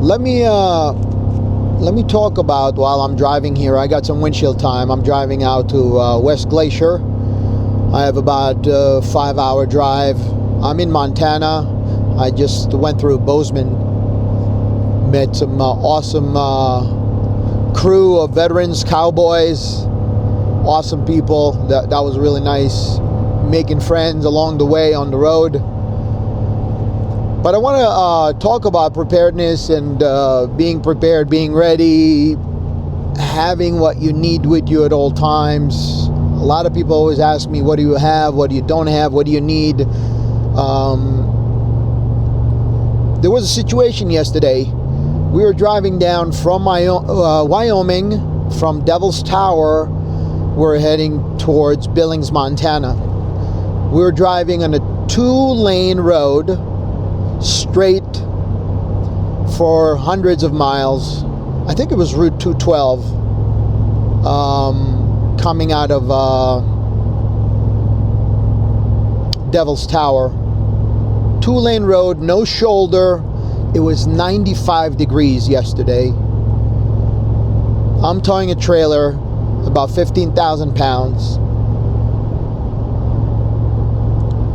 Let me talk about while I'm driving here. I got some windshield time. I'm driving out to West Glacier. I have about a 5-hour drive. I'm in Montana. I just went through Bozeman. Met some awesome crew of veterans, cowboys, awesome people. That was really nice. Making friends along the way on the road. But I want to talk about preparedness and being prepared, being ready, having what you need with you at all times. A lot of people always ask me, what do you have, what do you don't have, what do you need? There was a situation yesterday. We were driving down from Wyoming, from Devil's Tower. We're heading towards Billings, Montana. We were driving on a 2-lane road, straight for hundreds of miles. I think it was Route 212, coming out of Devil's Tower. 2-lane road, no shoulder. It was 95 degrees yesterday. I'm towing a trailer, about 15,000 pounds.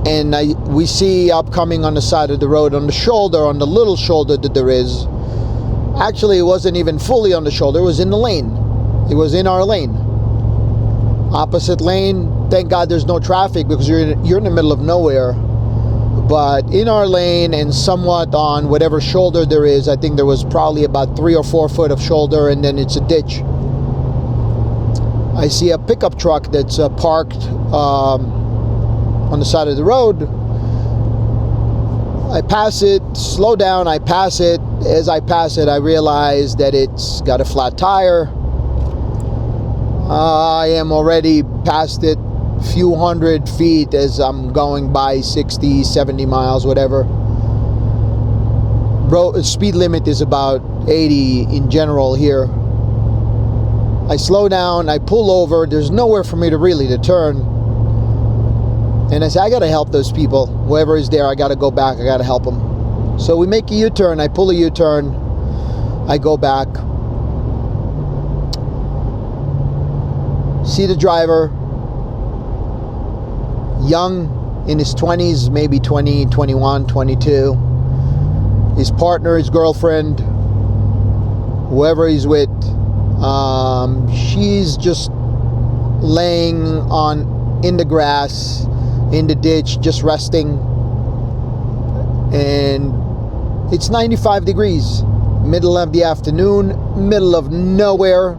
And we see upcoming on the side of the road, on the shoulder, on the little shoulder that there is. Actually, it wasn't even fully on the shoulder. It was in the lane. It was in our lane. Opposite lane. Thank God there's no traffic because you're in the middle of nowhere. But in our lane and somewhat on whatever shoulder there is, I think there was probably about 3 or 4 foot of shoulder, and then it's a ditch. I see a pickup truck that's parked on the side of the road. I pass it, slow down, I pass it. As I pass it, I realize that it's got a flat tire. I am already past it a few hundred feet as I'm going by 60, 70 miles, whatever. Speed limit is about 80 in general here. I slow down, I pull over, there's nowhere for me to turn. And I say, I gotta help those people. Whoever is there, I gotta go back, I gotta help them. So we make a U-turn, I pull a U-turn, I go back. See the driver, young, in his 20s, maybe 20, 21, 22. His partner, his girlfriend, whoever he's with, she's just laying in the grass, in the ditch, just resting. And it's 95 degrees, middle of the afternoon, middle of nowhere,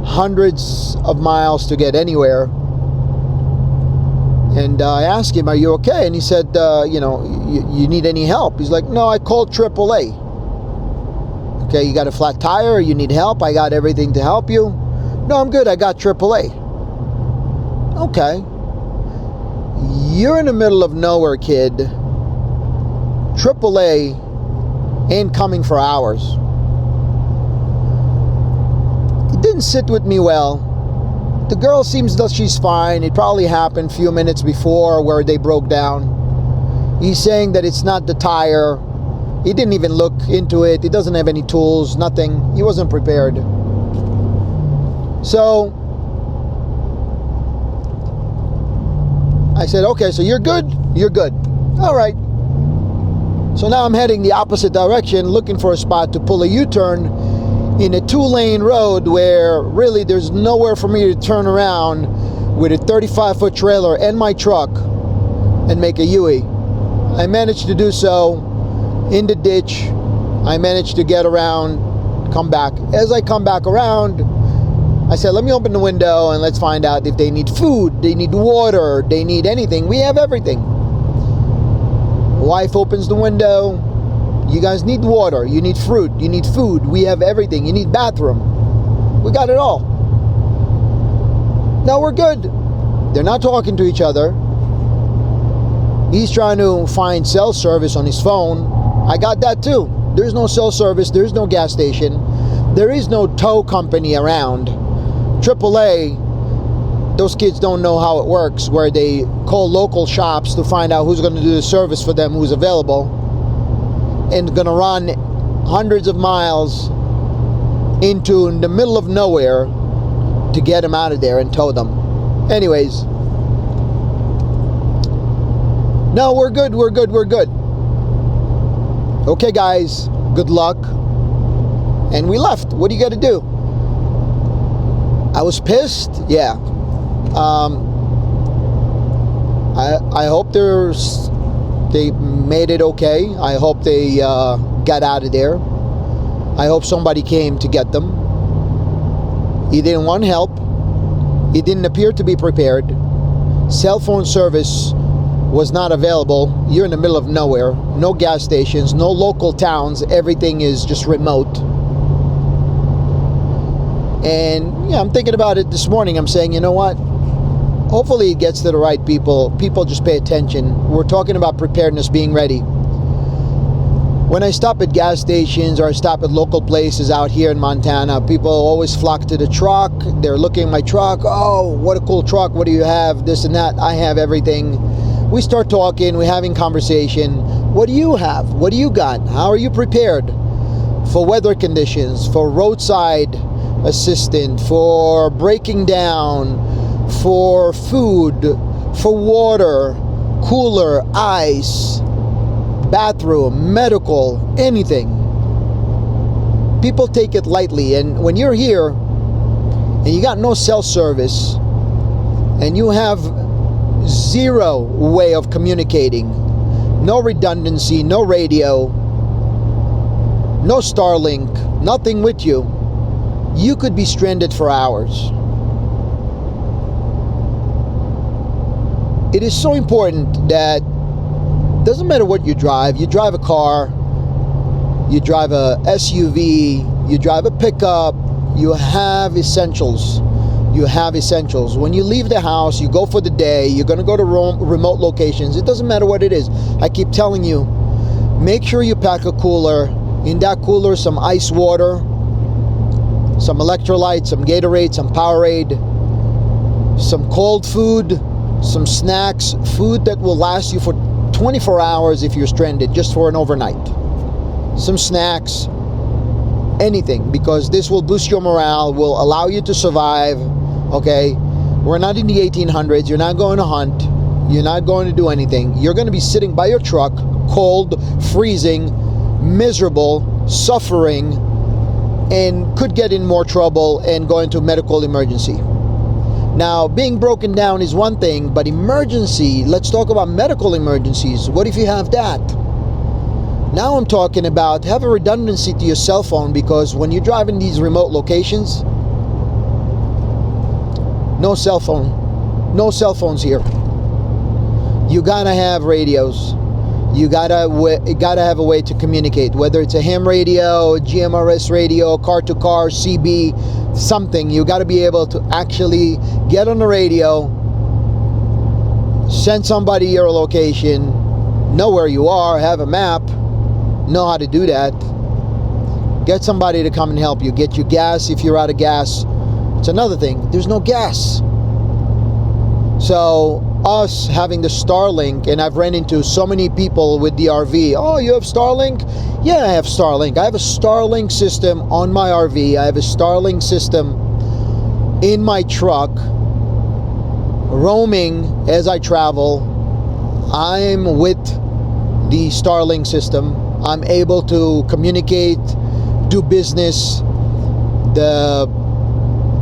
hundreds of miles to get anywhere. And I asked him, are you okay? And he said, you need any help? He's like, no, I called AAA. Okay, you got a flat tire, you need help, I got everything to help you. No, I'm good, I got AAA. Okay. You're in the middle of nowhere, kid. AAA ain't coming for hours. It didn't sit with me well. The girl seems that she's fine. It probably happened a few minutes before where they broke down. He's saying that it's not the tire. He didn't even look into it. He doesn't have any tools, nothing. He wasn't prepared. So I said, okay, so you're good? You're good. All right. So now I'm heading the opposite direction, looking for a spot to pull a U-turn in a 2-lane road where really there's nowhere for me to turn around with a 35-foot trailer and my truck and make a U-turn. I managed to do so in the ditch. I managed to get around, come back. As I come back around, I said, let me open the window and let's find out if they need food, they need water, they need anything. We have everything. Wife opens the window. You guys need water, you need fruit, you need food. We have everything. You need bathroom. We got it all. No, we're good. They're not talking to each other. He's trying to find cell service on his phone. I got that too. There's no cell service. There's no gas station. There is no tow company around. AAA, those kids don't know how it works, where they call local shops to find out who's going to do the service for them, who's available, and going to run hundreds of miles into the middle of nowhere to get them out of there and tow them. Anyways, no, we're good. Okay, guys, good luck. And we left. What do you got to do? I was pissed. Yeah. I hope they made it okay. I hope they got out of there. I hope somebody came to get them. He didn't want help. He didn't appear to be prepared. Cell phone service was not available. You're in the middle of nowhere. No gas stations, no local towns. Everything is just remote. And yeah, I'm thinking about it this morning. I'm saying, you know what? Hopefully it gets to the right people. People just pay attention. We're talking about preparedness, being ready. When I stop at gas stations or I stop at local places out here in Montana, people always flock to the truck. They're looking at my truck. Oh, what a cool truck. What do you have? This and that. I have everything. We start talking. We're having conversation. What do you have? What do you got? How are you prepared for weather conditions, for roadside assistant, for breaking down, for food, for water, cooler, ice, bathroom, medical, anything. People take it lightly, and when you're here and you got no cell service and you have zero way of communicating, no redundancy, no radio, no Starlink, nothing with you, you could be stranded for hours. It is so important that doesn't matter what you drive a car, you drive a SUV, you drive a pickup, you have essentials. When you leave the house, you go for the day, you're going to go to remote locations. It doesn't matter what it is. I keep telling you, make sure you pack a cooler. In that cooler, some ice water, some electrolytes, some Gatorade, some Powerade, some cold food, some snacks, food that will last you for 24 hours if you're stranded, just for an overnight. Some snacks, anything, because this will boost your morale, will allow you to survive. Okay, we're not in the 1800s. You're not going to hunt. You're not going to do anything. You're going to be sitting by your truck, cold, freezing, miserable, suffering, and could get in more trouble and go into medical emergency. Now, being broken down is one thing, but emergency, let's talk about medical emergencies. What if you have that? Now I'm talking about have a redundancy to your cell phone, because when you drive in these remote locations, no cell phone. No cell phones here. You gotta have radios. You gotta have a way to communicate, whether it's a ham radio, GMRS radio, car-to-car, CB, something. You gotta be able to actually get on the radio, send somebody your location, know where you are, have a map, know how to do that. Get somebody to come and help you. Get you gas if you're out of gas. It's another thing. There's no gas. So us having the Starlink, and I've ran into so many people with the RV. Oh, you have Starlink? Yeah, I have Starlink. I have a Starlink system on my RV. I have a Starlink system in my truck, roaming as I travel. I'm with the Starlink system. I'm able to communicate, do business. The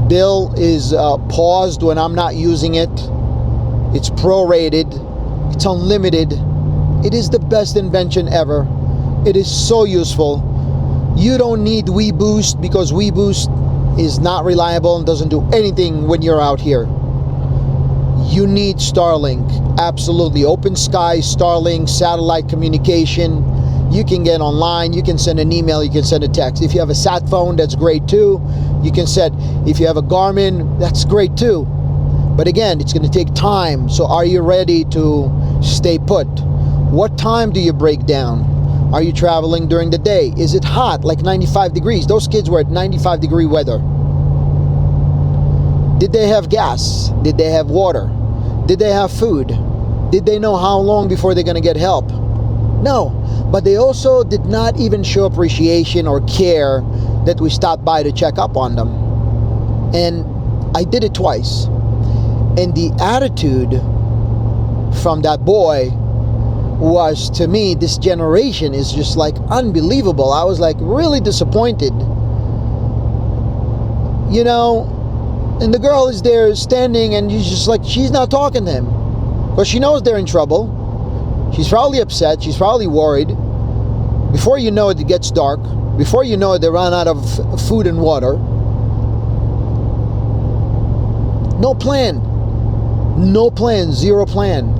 bill is paused when I'm not using it. It's prorated. It's unlimited. It is the best invention ever. It is so useful. You don't need WeBoost, because WeBoost is not reliable and doesn't do anything when you're out here. You need Starlink. Absolutely. Open sky, Starlink, satellite communication. You can get online. You can send an email. You can send a text. If you have a sat phone, that's great too. You can set, if you have a Garmin, that's great too. But again, it's going to take time. So are you ready to stay put? What time do you break down? Are you traveling during the day? Is it hot, like 95 degrees? Those kids were at 95 degree weather. Did they have gas? Did they have water? Did they have food? Did they know how long before they're going to get help? No, but they also did not even show appreciation or care that we stopped by to check up on them. And I did it twice. And the attitude from that boy was, to me, this generation is just like unbelievable. I was like really disappointed. You know, and the girl is there standing and she's just like, she's not talking to him. Because she knows they're in trouble. She's probably upset. She's probably worried. Before you know it, it gets dark. Before you know it, they run out of food and water. No plan. No plan. Zero plan.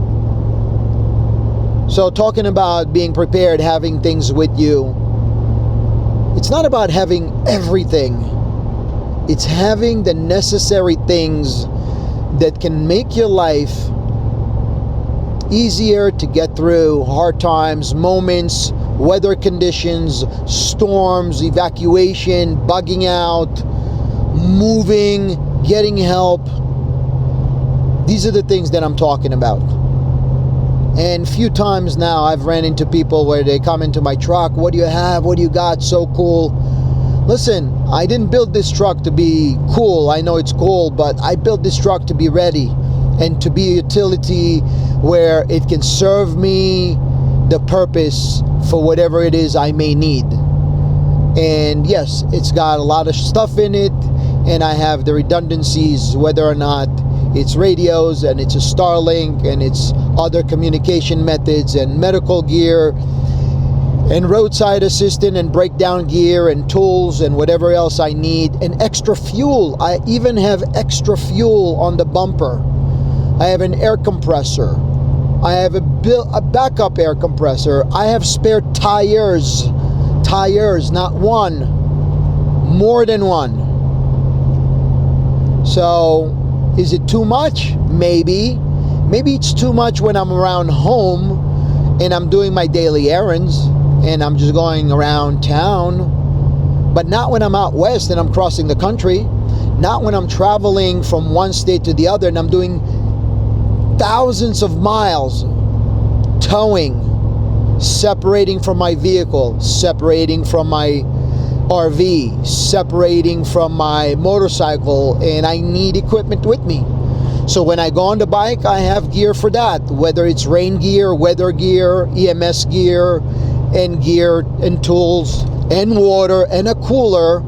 So talking about being prepared, having things with you, it's not about having everything. It's having the necessary things that can make your life easier to get through hard times, moments, weather conditions, storms, evacuation, bugging out, moving, getting help. These are the things that I'm talking about. And few times now I've ran into people where they come into my truck. What do you have? What do you got? So cool. Listen, I didn't build this truck to be cool. I know it's cool, but I built this truck to be ready and to be a utility where it can serve me the purpose for whatever it is I may need. And yes, it's got a lot of stuff in it, and I have the redundancies, whether or not it's radios and it's a Starlink and it's other communication methods and medical gear and roadside assistant and breakdown gear and tools and whatever else I need, and extra fuel. I even have extra fuel on the bumper. I have an air compressor. I have a backup air compressor. I have spare tires, not one, more than one. So is it too much? Maybe it's too much when I'm around home and I'm doing my daily errands and I'm just going around town, but not when I'm out west and I'm crossing the country, not when I'm traveling from one state to the other and I'm doing thousands of miles towing, separating from my vehicle, separating from my RV, separating from my motorcycle, and I need equipment with me. So when I go on the bike, I have gear for that, whether it's rain gear, weather gear, EMS gear, and gear and tools and water and a cooler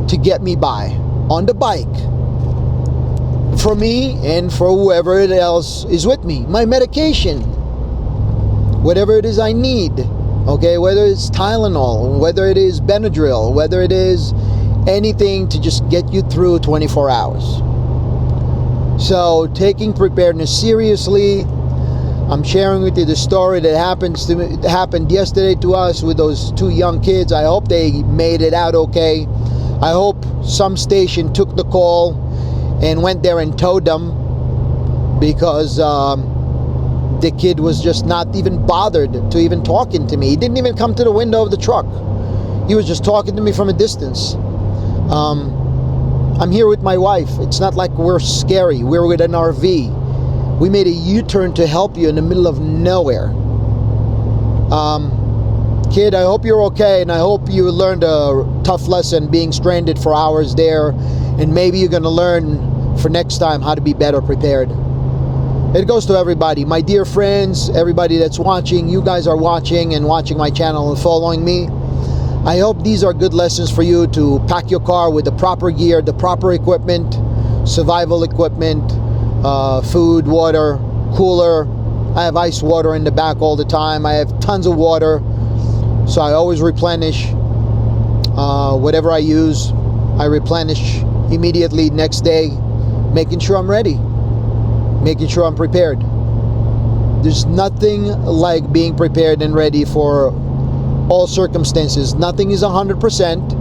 to get me by on the bike. For me and for whoever else is with me. My medication, whatever it is I need, okay, whether it's Tylenol, whether it is Benadryl, whether it is anything to just get you through 24 hours. So taking preparedness seriously. I'm sharing with you the story that happened yesterday to us with those two young kids. I hope they made it out okay. I hope some station took the call and went there and towed them, because the kid was just not even bothered to even talking to me. He didn't even come to the window of the truck. He was just talking to me from a distance. I'm here with my wife. It's not like we're scary. We're with an RV. We made a U-turn to help you in the middle of nowhere. Kid, I hope you're okay, and I hope you learned a tough lesson being stranded for hours there, and maybe you're going to learn for next time how to be better prepared. It goes to everybody, my dear friends, everybody that's watching. You guys are watching and watching my channel and following me. I hope these are good lessons for you to pack your car with the proper gear, the proper equipment, survival equipment, food, water, cooler. I have ice water in the back all the time. I have tons of water, so I always replenish. Whatever I use, I replenish immediately next day, making sure I'm ready, making sure I'm prepared. There's nothing like being prepared and ready for all circumstances. Nothing is 100%,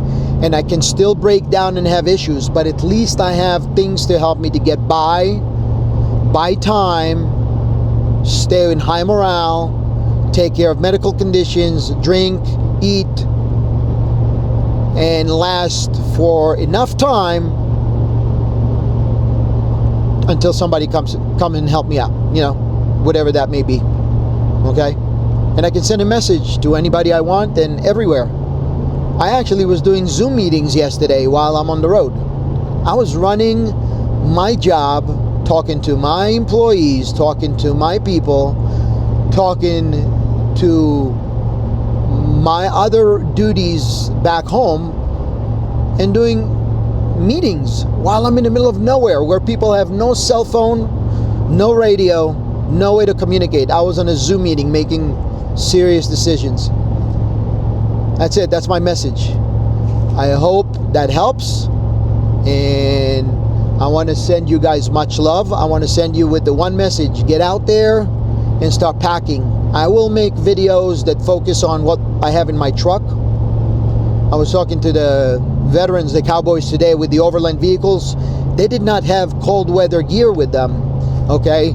and I can still break down and have issues, but at least I have things to help me to get by time, stay in high morale, take care of medical conditions, drink, eat, and last for enough time until somebody come and help me out, you know, whatever that may be. Okay? and I can send a message to anybody I want and everywhere. I actually was doing Zoom meetings yesterday while I'm on the road. I was running my job, talking to my employees, talking to my people, talking to my other duties back home, and doing meetings while I'm in the middle of nowhere where people have no cell phone, no radio, no way to communicate. I was on a Zoom meeting making serious decisions. That's it. That's my message. I hope that helps, and I want to send you guys much love. I want to send you with the one message: get out there and start packing. I will make videos that focus on what I have in my truck. I was talking to the veterans, the cowboys today with the overland vehicles. They did not have cold weather gear with them, okay?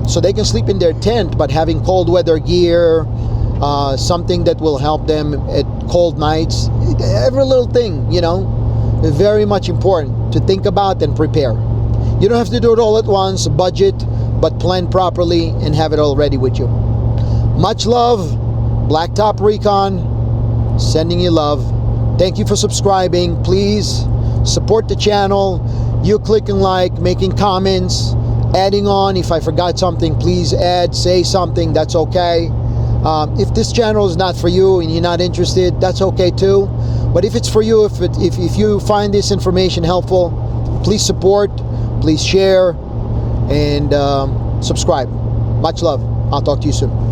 So they can sleep in their tent, but having cold weather gear, something that will help them at cold nights, every little thing, you know, is very much important to think about and prepare. You don't have to do it all at once, budget, but plan properly and have it all ready with you. Much love, Blacktop Recon, sending you love. Thank you for subscribing. Please support the channel. You clicking like, making comments, adding on. If I forgot something, please add, say something. That's okay. If this channel is not for you and you're not interested, that's okay too. But if it's for you, if you find this information helpful, please support, please share, and subscribe. Much love. I'll talk to you soon.